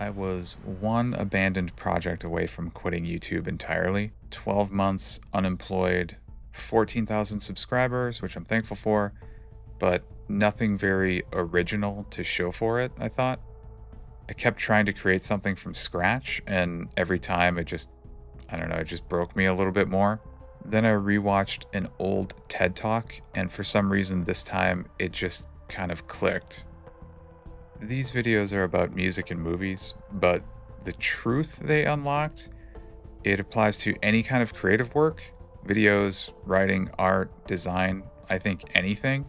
I was one abandoned project away from quitting YouTube entirely. 12 months unemployed, 14,000 subscribers, which I'm thankful for, but nothing very original to show for it, I thought. I kept trying to create something from scratch, and every time I don't know, it just broke me a little bit more. Then I rewatched an old TED Talk, and for some reason this time it just kind of clicked. These videos are about music and movies, but the truth they unlocked, it applies to any kind of creative work, videos, writing, art, design, I think anything.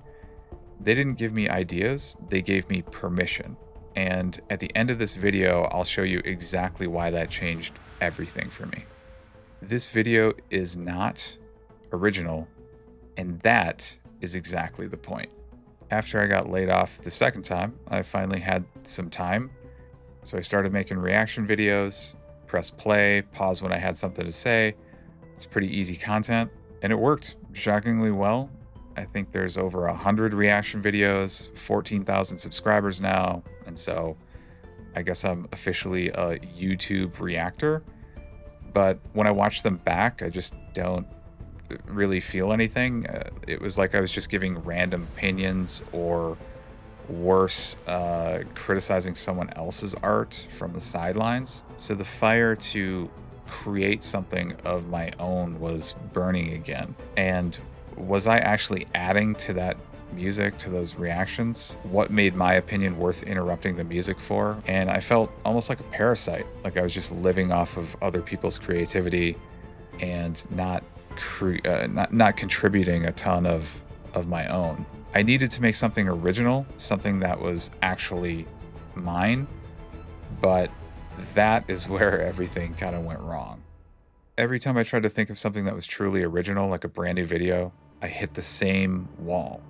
They didn't give me ideas, they gave me permission. And at the end of this video, I'll show you exactly why that changed everything for me. This video is not original, and that is exactly the point. After I got laid off the second time, I finally had some time. So I started making reaction videos, press play, pause when I had something to say. It's pretty easy content, and it worked shockingly well. I think there's over 100 reaction videos, 14,000 subscribers now, and so I guess I'm officially a YouTube reactor. But when I watch them back, I just don't really feel anything. It was like I was just giving random opinions, or worse, criticizing someone else's art from the sidelines. So the fire to create something of my own was burning again. And was I actually adding to that music, to those reactions? What made my opinion worth interrupting the music for? And I felt almost like a parasite, like I was just living off of other people's creativity and not contributing a ton of my own. I needed to make something original, something that was actually mine, but that is where everything kind of went wrong. Every time I tried to think of something that was truly original, like a brand new video, I hit the same wall.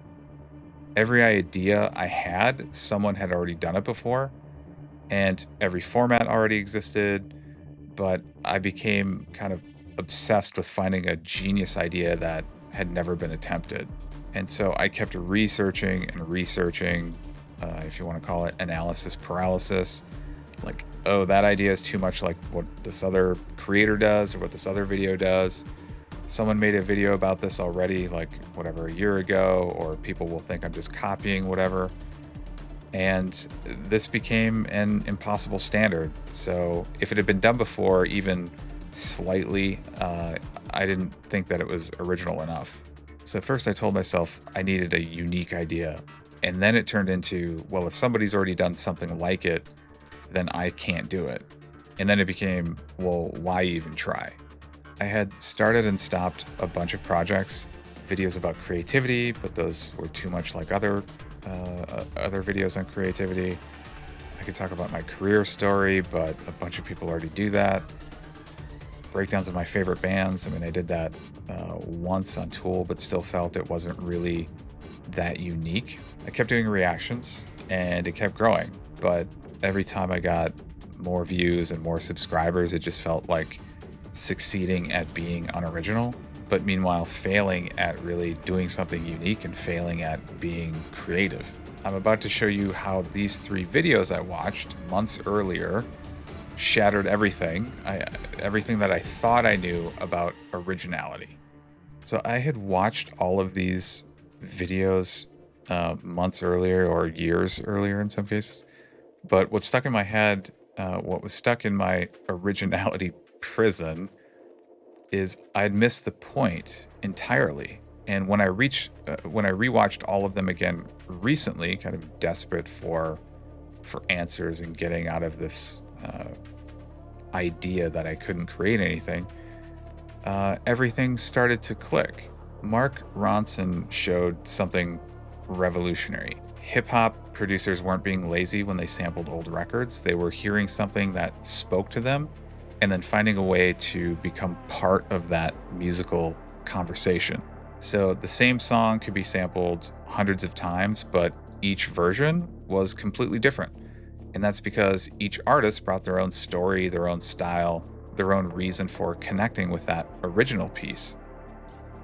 Every idea I had, someone had already done it before, and every format already existed, but I became kind of obsessed with finding a genius idea that had never been attempted. And so I kept researching and researching, if you want to call it analysis paralysis. Like, oh, that idea is too much like what this other creator does or what this other video does. Someone made a video about this already, like whatever, a year ago, or people will think I'm just copying whatever. And this became an impossible standard. So if it had been done before, even slightly, I didn't think that it was original enough. So at first I told myself I needed a unique idea. And then it turned into, well, if somebody's already done something like it, then I can't do it. And then it became, well, why even try? I had started and stopped a bunch of projects, videos about creativity, but those were too much like other videos on creativity. I could talk about my career story, but a bunch of people already do that. Breakdowns of my favorite bands. I mean, I did that once on Tool, but still felt it wasn't really that unique. I kept doing reactions, and it kept growing, but every time I got more views and more subscribers, it just felt like succeeding at being unoriginal, but meanwhile failing at really doing something unique and failing at being creative. I'm about to show you how these 3 videos I watched months earlier shattered everything that I thought I knew about originality. So I had watched all of these videos months earlier, or years earlier in some cases, but what stuck in my head, what was stuck in my originality prison, is I'd missed the point entirely. And when I rewatched all of them again recently, kind of desperate for answers and getting out of this idea that I couldn't create anything, everything started to click. Mark Ronson showed something revolutionary. Hip-hop producers weren't being lazy when they sampled old records. They were hearing something that spoke to them and then finding a way to become part of that musical conversation. So the same song could be sampled hundreds of times, but each version was completely different. And that's because each artist brought their own story, their own style, their own reason for connecting with that original piece.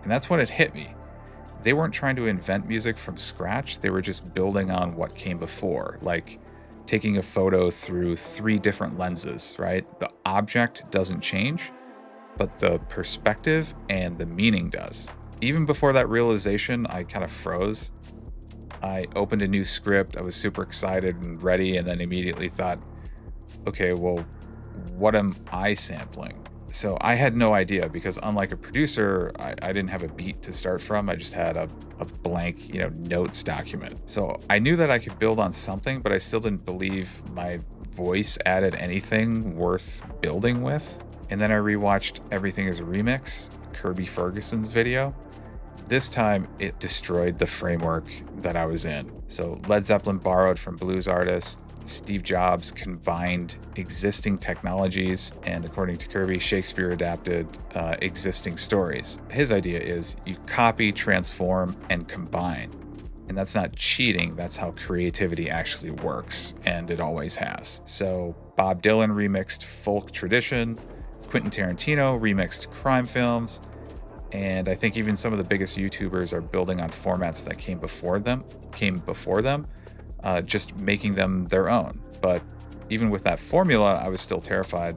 And that's when it hit me. They weren't trying to invent music from scratch. They were just building on what came before, like taking a photo through 3 different lenses, right? The object doesn't change, but the perspective and the meaning does. Even before that realization, I kind of froze. I opened a new script. I was super excited and ready, and then immediately thought, okay, well, what am I sampling? So I had no idea because unlike a producer, I didn't have a beat to start from. I just had a blank, notes document. So I knew that I could build on something, but I still didn't believe my voice added anything worth building with. And then I rewatched Everything is a Remix, Kirby Ferguson's video. This time it destroyed the framework that I was in. So Led Zeppelin borrowed from blues artists. Steve Jobs combined existing technologies, and according to Kirby, Shakespeare adapted existing stories. His idea is you copy, transform, and combine. And that's not cheating, that's how creativity actually works, and it always has. So Bob Dylan remixed folk tradition, Quentin Tarantino remixed crime films, and I think even some of the biggest YouTubers are building on formats that came before them, just making them their own. But even with that formula, I was still terrified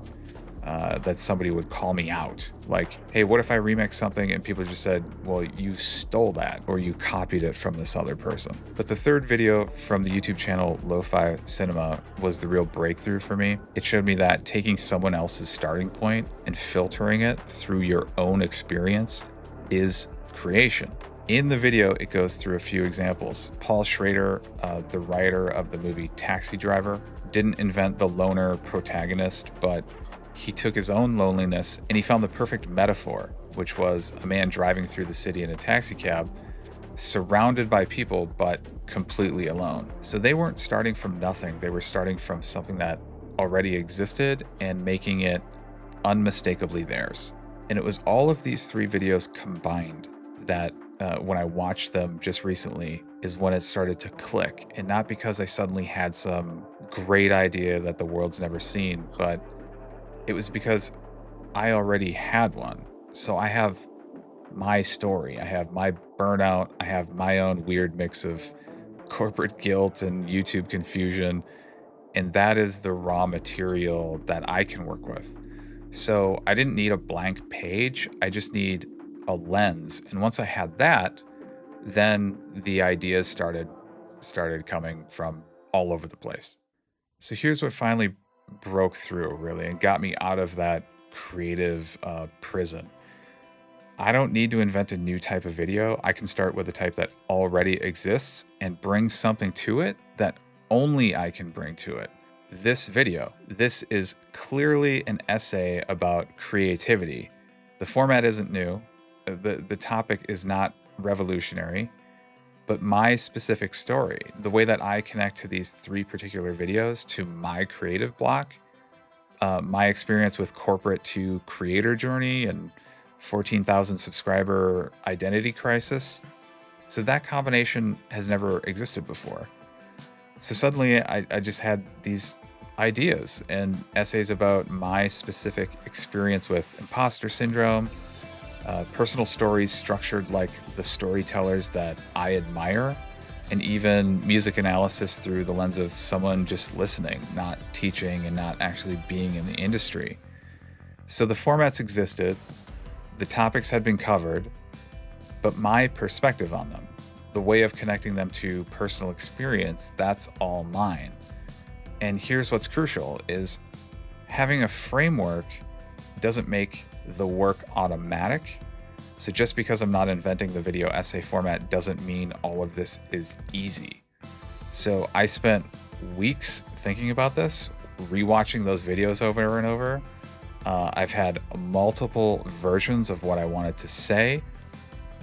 that somebody would call me out. Like, hey, what if I remix something and people just said, well, you stole that or you copied it from this other person. But the third video from the YouTube channel Lo-Fi Cinema was the real breakthrough for me. It showed me that taking someone else's starting point and filtering it through your own experience is creation. In the video, it goes through a few examples. Paul Schrader, the writer of the movie Taxi Driver, didn't invent the loner protagonist, but he took his own loneliness and he found the perfect metaphor, which was a man driving through the city in a taxi cab, surrounded by people, but completely alone. So they weren't starting from nothing. They were starting from something that already existed and making it unmistakably theirs. And it was all of these 3 videos combined that when I watched them just recently is when it started to click. And not because I suddenly had some great idea that the world's never seen, but it was because I already had one. So I have my story. I have my burnout. I have my own weird mix of corporate guilt and YouTube confusion. And that is the raw material that I can work with. So I didn't need a blank page. I just need a lens. And once I had that, then the ideas started coming from all over the place. So here's what finally broke through, really, and got me out of that creative prison. I don't need to invent a new type of video. I can start with a type that already exists and bring something to it that only I can bring to it. This video, this is clearly an essay about creativity. The format isn't new. The topic is not revolutionary, but my specific story, the way that I connect to these 3 particular videos to my creative block, my experience with corporate to creator journey and 14,000 subscriber identity crisis. So that combination has never existed before. So suddenly I just had these ideas and essays about my specific experience with imposter syndrome, personal stories structured like the storytellers that I admire, and even music analysis through the lens of someone just listening, not teaching and not actually being in the industry. So the formats existed, the topics had been covered, but my perspective on them, the way of connecting them to personal experience, that's all mine. And here's what's crucial is having a framework doesn't make the work automatic. So just because I'm not inventing the video essay format doesn't mean all of this is easy. So I spent weeks thinking about this, rewatching those videos over and over. I've had multiple versions of what I wanted to say.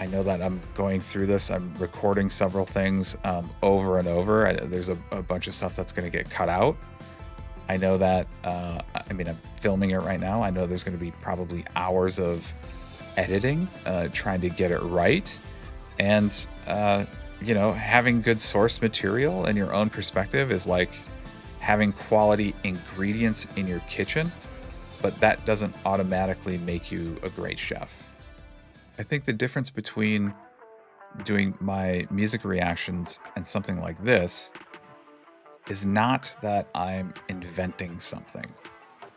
I know that I'm going through this. I'm recording several things over and over. There's a bunch of stuff that's going to get cut out. I know that, I'm filming it right now. I know there's going to be probably hours of editing, trying to get it right. And, having good source material and your own perspective is like having quality ingredients in your kitchen, but that doesn't automatically make you a great chef. I think the difference between doing my music reactions and something like this is not that I'm inventing something.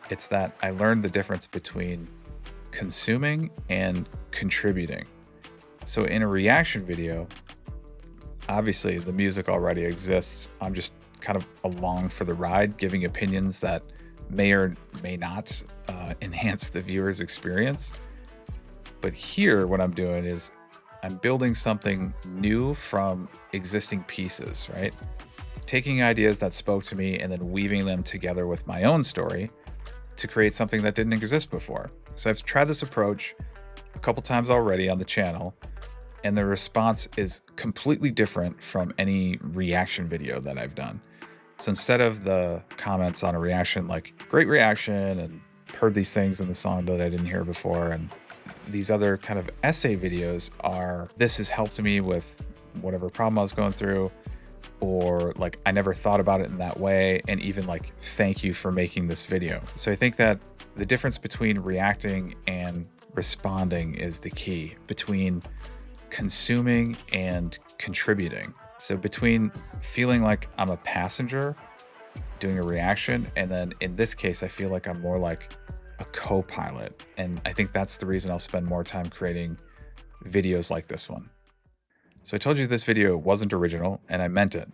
It's that I learned the difference between consuming and contributing. So in a reaction video, obviously the music already exists. I'm just kind of along for the ride, giving opinions that may or may not enhance the viewer's experience. But here, what I'm doing is I'm building something new from existing pieces, right? Taking ideas that spoke to me and then weaving them together with my own story to create something that didn't exist before. So I've tried this approach a couple times already on the channel, and the response is completely different from any reaction video that I've done. So instead of the comments on a reaction like, great reaction, and heard these things in the song that I didn't hear before, and these other kind of essay videos are, this has helped me with whatever problem I was going through, or like, I never thought about it in that way, and even like, thank you for making this video. So I think that the difference between reacting and responding is the key, between consuming and contributing. So between feeling like I'm a passenger doing a reaction, and then in this case, I feel like I'm more like a co-pilot. And I think that's the reason I'll spend more time creating videos like this one. So I told you this video wasn't original, and I meant it.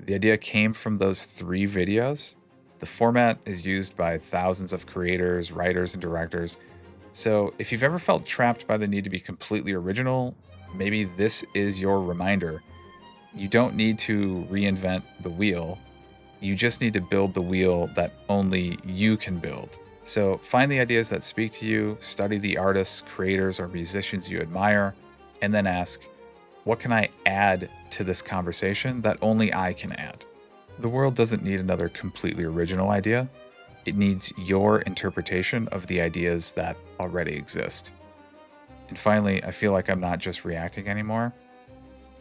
The idea came from those 3 videos. The format is used by thousands of creators, writers, and directors. So if you've ever felt trapped by the need to be completely original, maybe this is your reminder. You don't need to reinvent the wheel. You just need to build the wheel that only you can build. So find the ideas that speak to you, study the artists, creators, or musicians you admire, and then ask, what can I add to this conversation that only I can add? The world doesn't need another completely original idea. It needs your interpretation of the ideas that already exist. And finally, I feel like I'm not just reacting anymore.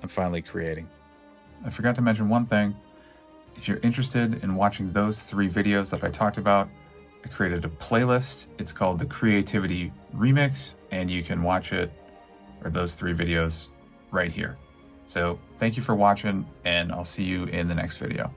I'm finally creating. I forgot to mention one thing. If you're interested in watching those 3 videos that I talked about, I created a playlist. It's called the Creativity Remix, and you can watch it, or those 3 videos, right here. So thank you for watching, and I'll see you in the next video.